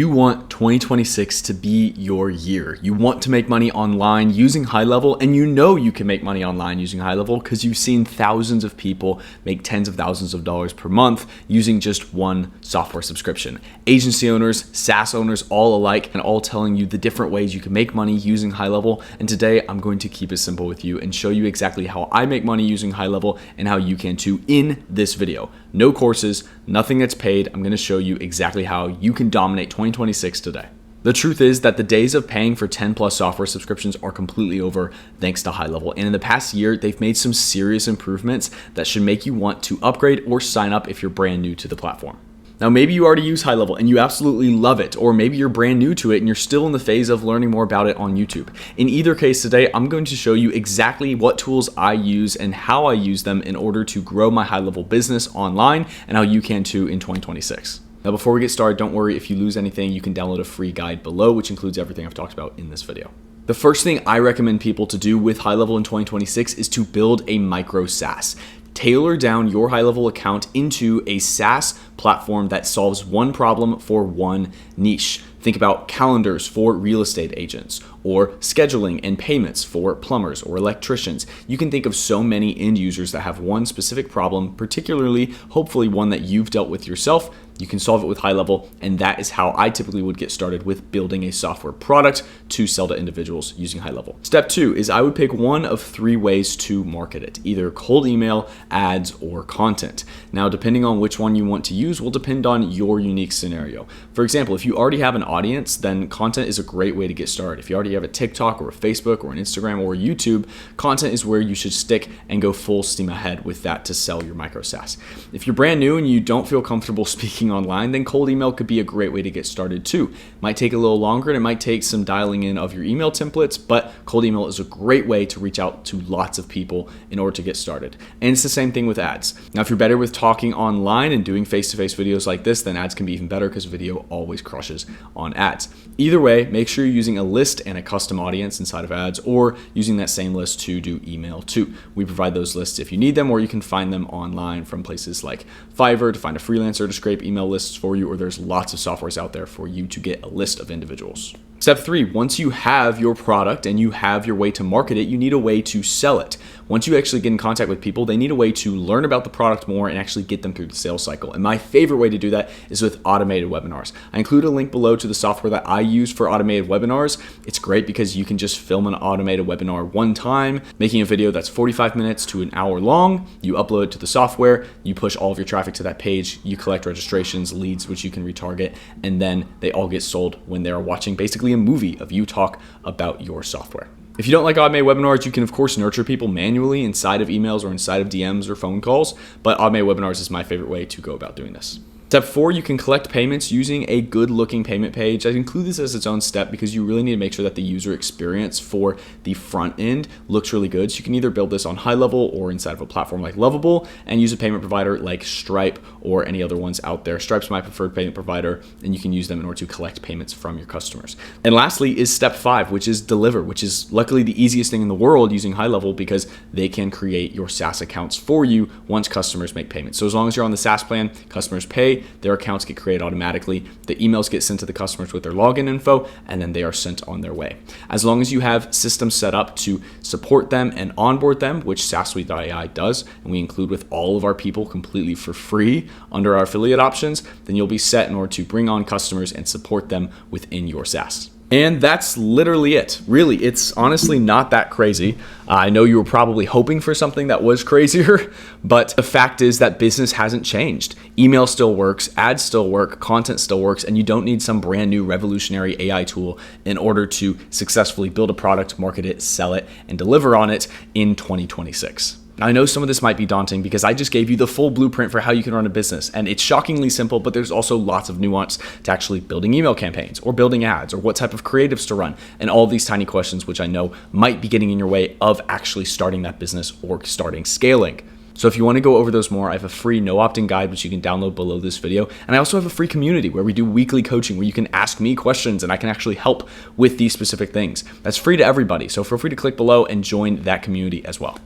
You want 2026 to be your year. You want to make money online using HighLevel, and you know you can make money online using HighLevel because you've seen thousands of people make tens of thousands of dollars per month using just one software subscription. Agency owners, SaaS owners, all alike, and all telling you the different ways you can make money using HighLevel. And today I'm going to keep it simple with you and show you exactly how I make money using HighLevel and how you can too in this video. No courses, nothing that's paid. I'm going to show you exactly how you can dominate 2026 today. The truth is that the days of paying for 10 plus software subscriptions are completely over thanks to HighLevel. And in the past year, they've made some serious improvements that should make you want to upgrade or sign up if you're brand new to the platform. Now, maybe you already use HighLevel and you absolutely love it, or maybe you're brand new to it and you're still in the phase of learning more about it on YouTube. In either case today, I'm going to show you exactly what tools I use and how I use them in order to grow my HighLevel business online and how you can too in 2026. Now, before we get started, don't worry if you lose anything, you can download a free guide below, which includes everything I've talked about in this video. The first thing I recommend people to do with HighLevel in 2026 is to build a micro SaaS. Tailor down your HighLevel account into a SaaS platform that solves one problem for one niche. Think about calendars for real estate agents, or scheduling and payments for plumbers or electricians. You can think of so many end users that have one specific problem, particularly, hopefully one that you've dealt with yourself. You can solve it with HighLevel, and that is how I typically would get started with building a software product to sell to individuals using HighLevel. Step 2 is I would pick one of 3 ways to market it, either cold email, ads, or content. Now, depending on which one you want to use will depend on your unique scenario. For example, if you already have an audience, then content is a great way to get started. If you already have a TikTok or a Facebook or an Instagram or a YouTube, content is where you should stick and go full steam ahead with that to sell your micro SaaS. If you're brand new and you don't feel comfortable speaking online, then cold email could be a great way to get started too. Might take a little longer and it might take some dialing in of your email templates, but cold email is a great way to reach out to lots of people in order to get started. And it's the same thing with ads. Now, if you're better with talking online and doing face-to-face videos like this, then ads can be even better because video always crushes on ads. Either way, make sure you're using a list and a custom audience inside of ads, or using that same list to do email too. We provide those lists if you need them, or you can find them online from places like Fiverr to find a freelancer to scrape email lists for you, or there's lots of softwares out there for you to get a list of individuals. Step 3, once you have your product and you have your way to market it, you need a way to sell it. Once you actually get in contact with people, they need a way to learn about the product more and actually get them through the sales cycle. And my favorite way to do that is with automated webinars. I include a link below to the software that I use for automated webinars. It's great because you can just film an automated webinar one time, making a video that's 45 minutes to an hour long. You upload it to the software, you push all of your traffic to that page, you collect registrations, leads, which you can retarget, and then they all get sold when they're watching basically a movie of you talk about your software. If you don't like automated webinars, you can of course nurture people manually inside of emails or inside of DMs or phone calls, but automated webinars is my favorite way to go about doing this. Step 4, you can collect payments using a good looking payment page. I include this as its own step because you really need to make sure that the user experience for the front end looks really good. So you can either build this on HighLevel or inside of a platform like Lovable and use a payment provider like Stripe or any other ones out there. Stripe's my preferred payment provider, and you can use them in order to collect payments from your customers. And lastly is step 5, which is deliver, which is luckily the easiest thing in the world using HighLevel because they can create your SaaS accounts for you once customers make payments. So as long as you're on the SaaS plan, customers pay, their accounts get created automatically, the emails get sent to the customers with their login info, and then they are sent on their way. As long as you have systems set up to support them and onboard them, which SaaSuite.ai does, and we include with all of our people completely for free under our affiliate options, then you'll be set in order to bring on customers and support them within your SaaS. And that's literally it. Really, it's honestly not that crazy. I know you were probably hoping for something that was crazier, but the fact is that business hasn't changed. Email still works, ads still work, content still works, and you don't need some brand new revolutionary AI tool in order to successfully build a product, market it, sell it, and deliver on it in 2026. I know some of this might be daunting because I just gave you the full blueprint for how you can run a business, and it's shockingly simple, but there's also lots of nuance to actually building email campaigns or building ads or what type of creatives to run and all these tiny questions which I know might be getting in your way of actually starting that business or starting scaling. So if you want to go over those more, I have a free no opt-in guide which you can download below this video, and I also have a free community where we do weekly coaching where you can ask me questions and I can actually help with these specific things. That's free to everybody, so feel free to click below and join that community as well.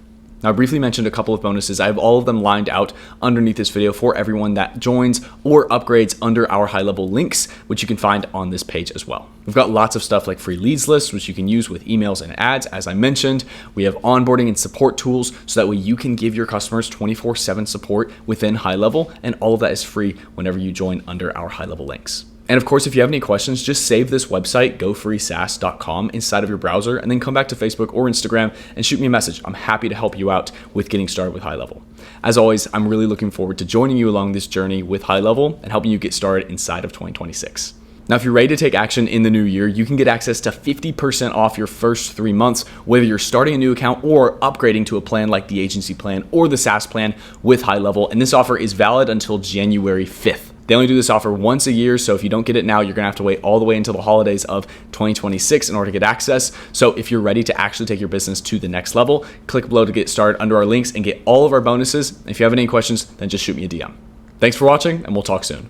Now, I briefly mentioned a couple of bonuses. I have all of them lined out underneath this video for everyone that joins or upgrades under our HighLevel links, which you can find on this page as well. We've got lots of stuff like free leads lists, which you can use with emails and ads, as I mentioned. We have onboarding and support tools, so that way you can give your customers 24/7 support within HighLevel, and all of that is free whenever you join under our HighLevel links. And of course, if you have any questions, just save this website, gofreesas.com, inside of your browser, and then come back to Facebook or Instagram and shoot me a message. I'm happy to help you out with getting started with HighLevel. As always, I'm really looking forward to joining you along this journey with HighLevel and helping you get started inside of 2026. Now, if you're ready to take action in the new year, you can get access to 50% off your first 3 months, whether you're starting a new account or upgrading to a plan like the agency plan or the SaaS plan with HighLevel. And this offer is valid until January 5th. They only do this offer once a year, so if you don't get it now, you're gonna have to wait all the way until the holidays of 2026 in order to get access. So if you're ready to actually take your business to the next level, click below to get started under our links and get all of our bonuses. If you have any questions, then just shoot me a DM. Thanks for watching, and we'll talk soon.